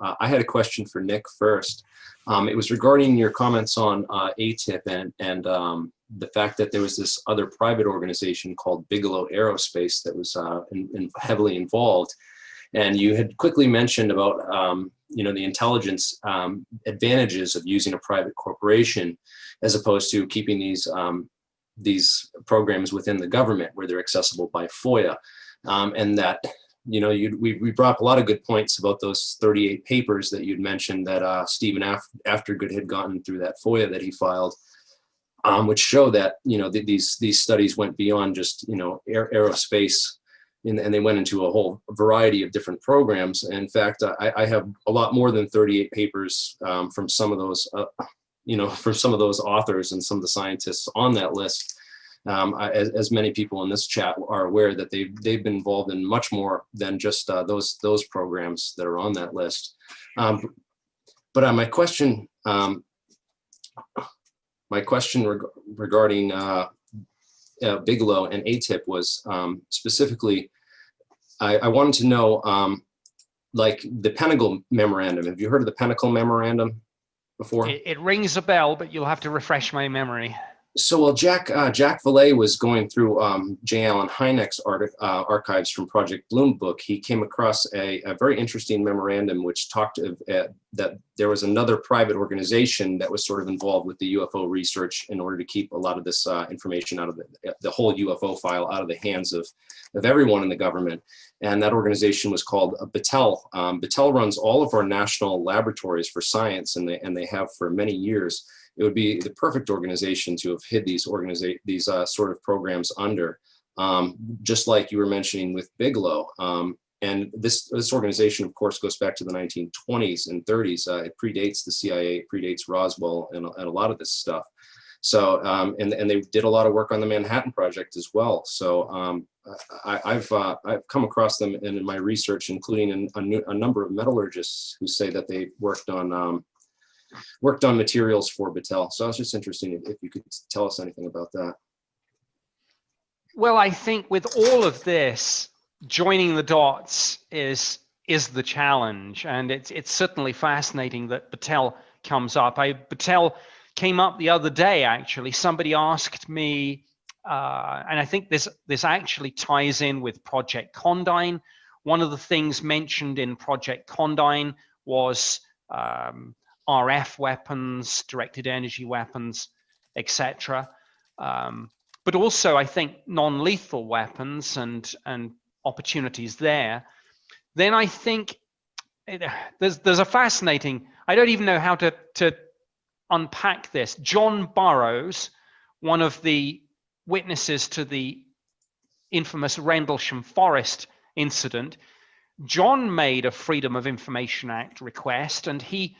I had a question for Nick first. It was regarding your comments on ATIP and the fact that there was this other private organization called Bigelow Aerospace that was heavily involved. And you had quickly mentioned about the intelligence advantages of using a private corporation as opposed to keeping these programs within the government where they're accessible by FOIA. And that, we brought up a lot of good points about those 38 papers that you'd mentioned that Stephen Aftergood had gotten through that FOIA that he filed, which show that, these studies went beyond just, aerospace, and they went into a whole variety of different programs. And in fact, I have a lot more than 38 papers from some of those, from some of those authors and some of the scientists on that list. As many people in this chat are aware that they've been involved in much more than just those programs that are on that list. But my question regarding Bigelow and ATIP was specifically, I wanted to know, like the Pentacle Memorandum. Have you heard of the Pentacle Memorandum before? It rings a bell, but you'll have to refresh my memory. So, well, Jack Valet was going through J. Allen Hynek's archives from Project Bloom book. He came across a very interesting memorandum which talked that there was another private organization that was sort of involved with the UFO research in order to keep a lot of this information out of the whole UFO file out of the hands of everyone in the government. And that organization was called Battelle. Battelle runs all of our national laboratories for science, and they have for many years. It would be the perfect organization to have hid these sort of programs under, just like you were mentioning with Bigelow. And this organization, of course, goes back to the 1920s and 30s. It predates the CIA, it predates Roswell, and a lot of this stuff. So, and they did a lot of work on the Manhattan Project as well. So I've come across them in my research, including a number of metallurgists who say that they worked on materials for Battelle. So I was just interested if you could tell us anything about that. Well, I think with all of this, joining the dots is the challenge, and it's certainly fascinating that Battelle comes up. Battelle came up the other day, actually. Somebody asked me, and I think this actually ties in with Project Condign. One of the things mentioned in Project Condign was RF weapons, directed energy weapons, etc. But also, I think, non-lethal weapons and opportunities there. Then I think there's a fascinating, I don't even know how to unpack this. John Burroughs, one of the witnesses to the infamous Rendlesham Forest incident, John made a Freedom of Information Act request, and he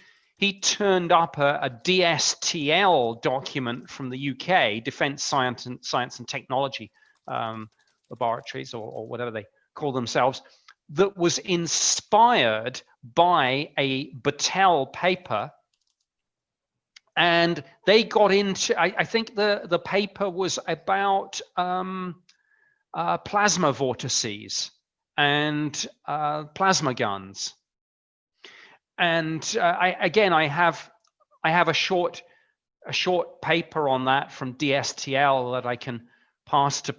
turned up a DSTL document from the UK, Defence Science and Technology Laboratories, or whatever they call themselves, that was inspired by a Battelle paper. And they got into, I think the paper was about plasma vortices and plasma guns. And I have a short paper on that from DSTL that I can pass to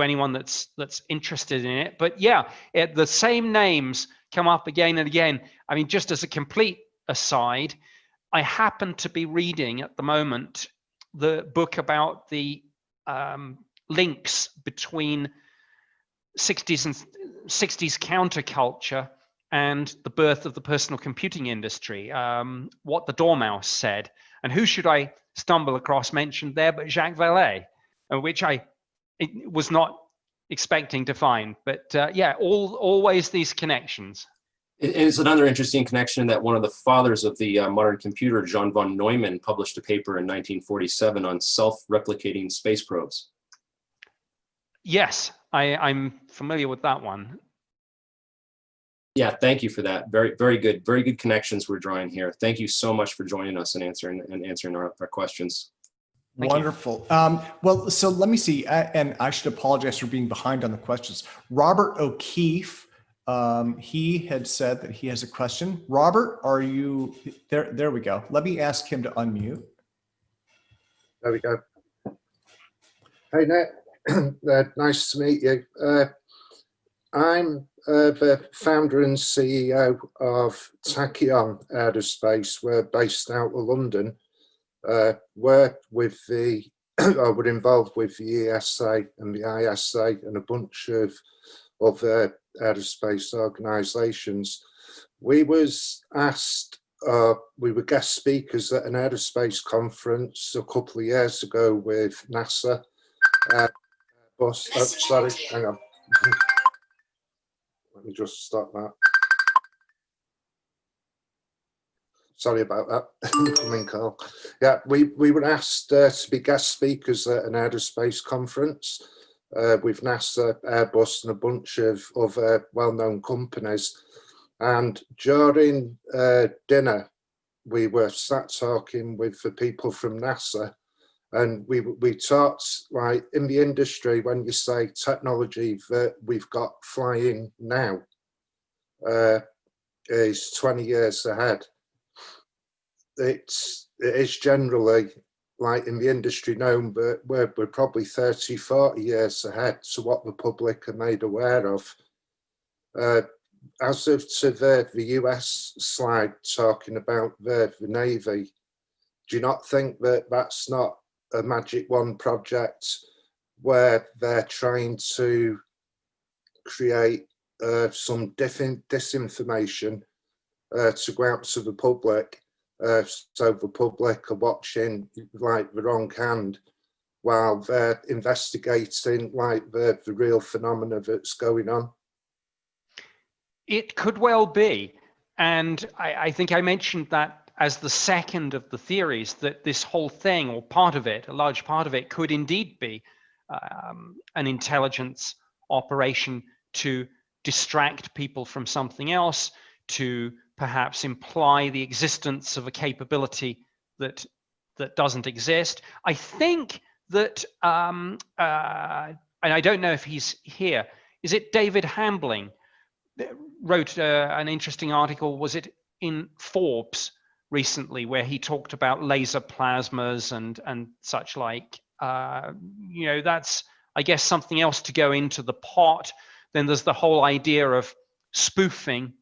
anyone that's interested in it. But yeah, the same names come up again and again. I mean, just as a complete aside, I happen to be reading at the moment the book about the links between 60s counterculture and the birth of the personal computing industry, what the Dormouse said. And who should I stumble across mentioned there but Jacques Vallée, which I was not expecting to find. But yeah, always these connections. It's another interesting connection that one of the fathers of the modern computer, John von Neumann, published a paper in 1947 on self-replicating space probes. Yes, I'm familiar with that one. Yeah, thank you for that. Very, very good connections we're drawing here. Thank you so much for joining us and answering our questions. Wonderful. Well, so let me see, and I should apologize for being behind on the questions. Robert O'Keefe He had said that he has a question. Robert, are you there? There we go. Let me ask him to unmute. There we go. Hey, Ned. Nice to meet you. I'm the founder and CEO of Tachyon Aerospace. We're based out of London. We're with the, we're involved with the ESA and the ISA and a bunch of other aerospace organisations. We was asked, we were guest speakers at an aerospace conference a couple of years ago with NASA. Sorry, hang on. Let me just stop that. Sorry about that. Incoming call. Yeah, we were asked to be guest speakers at an aerospace conference with NASA, Airbus, and a bunch of other well-known companies. And during dinner, we were sat talking with the people from NASA, and we talked, like, in the industry, when you say technology that we've got flying now is 20 years ahead. It is generally, like in the industry, known that we're probably 30, 40 years ahead to what the public are made aware of. As of to the US slide talking about the Navy, do you not think that that's not a Magic Wand project where they're trying to create some disinformation to go out to the public, so the public are watching like the wrong hand while they're investigating like the real phenomena that's going on? It could well be. And I think I mentioned that as the second of the theories, that this whole thing, or part of it, a large part of it, could indeed be an intelligence operation to distract people from something else, to perhaps imply the existence of a capability that doesn't exist. I think that, and I don't know if he's here, is it David Hambling wrote an interesting article, was it in Forbes recently, where he talked about laser plasmas and such like. You know, that's, I guess, something else to go into the pot. Then there's the whole idea of spoofing.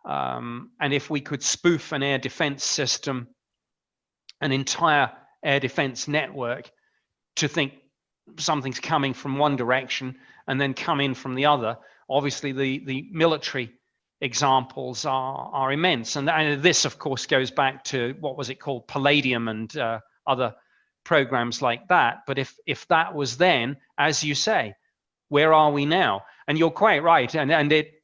And if we could spoof an air defense system, an entire air defense network, to think something's coming from one direction and then come in from the other, obviously the military examples are immense. And this, of course, goes back to, what was it called, Palladium and other programs like that. But if that was then, as you say, where are we now? And you're quite right. And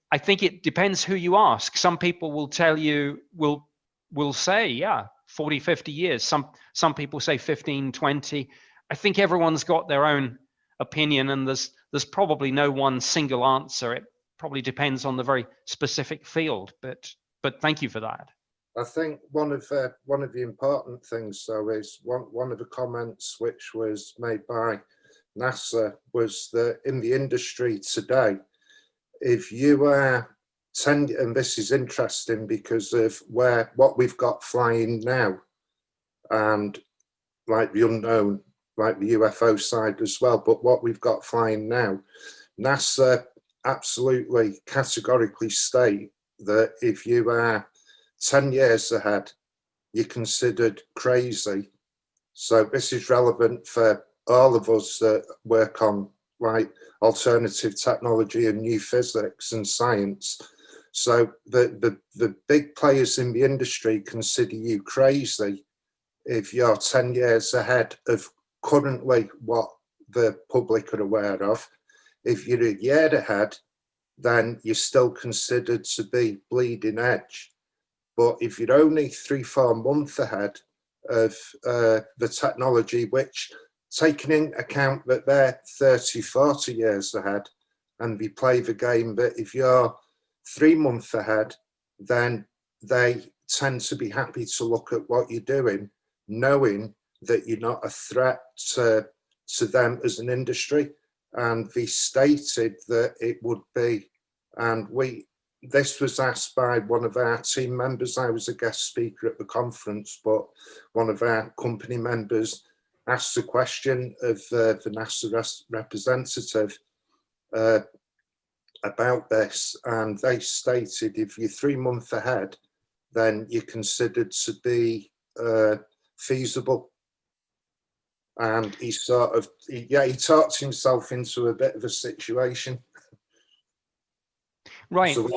I think it depends who you ask. Some people will tell you, will say, yeah, 40, 50 years. Some people say 15, 20. I think everyone's got their own opinion, and there's probably no one single answer. It probably depends on the very specific field. But thank you for that. I think one of the important things, though, is one of the comments which was made by NASA was that in the industry today, if you are and this is interesting because of what we've got flying now, and like the unknown, like the UFO side as well, but what we've got flying now, NASA absolutely categorically state that if you are 10 years ahead, you're considered crazy. So this is relevant for all of us that work on like alternative technology and new physics and science. So the big players in the industry consider you crazy if you're 10 years ahead of currently what the public are aware of. If you're a year ahead, then you're still considered to be bleeding edge. But if you're only 3-4 months ahead of the technology, which, taking into account that they're 30, 40 years ahead, and we play the game that if you're 3 months ahead, then they tend to be happy to look at what you're doing, knowing that you're not a threat to them as an industry. And they stated that it would be And this was asked by one of our team members. I was a guest speaker at the conference, but one of our company members asked a question of the NASA representative about this, and they stated if you're 3 months ahead, then you're considered to be feasible. And he he talked himself into a bit of a situation. Right. So,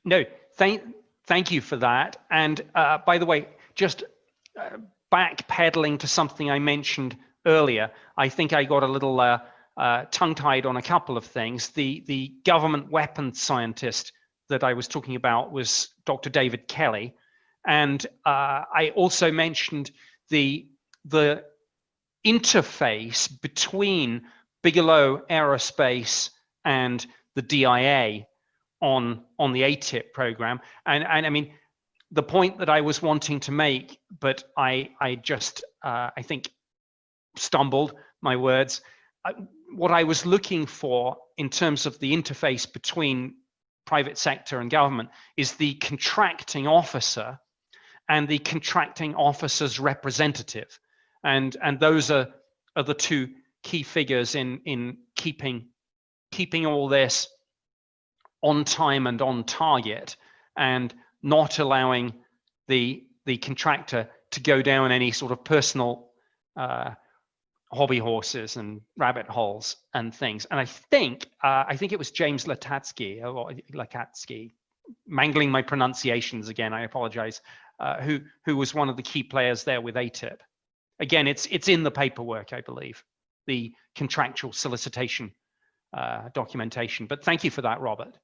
No, thank you for that. And by the way, just backpedaling to something I mentioned earlier, I think I got a little tongue-tied on a couple of things. The government weapons scientist that I was talking about was Dr. David Kelly, and I also mentioned the interface between Bigelow Aerospace and the DIA on the ATIP program. And I mean, the point that I was wanting to make, but I just, I think, stumbled my words. What I was looking for in terms of the interface between private sector and government is the contracting officer and the contracting officer's representative. And those are the two key figures in keeping all this on time and on target, and not allowing the contractor to go down any sort of personal hobby horses and rabbit holes and things. And I think it was James Latatsky, mangling my pronunciations again, I apologize, who was one of the key players there with ATIP. Again, it's in the paperwork, I believe, the contractual solicitation documentation. But thank you for that, Robert.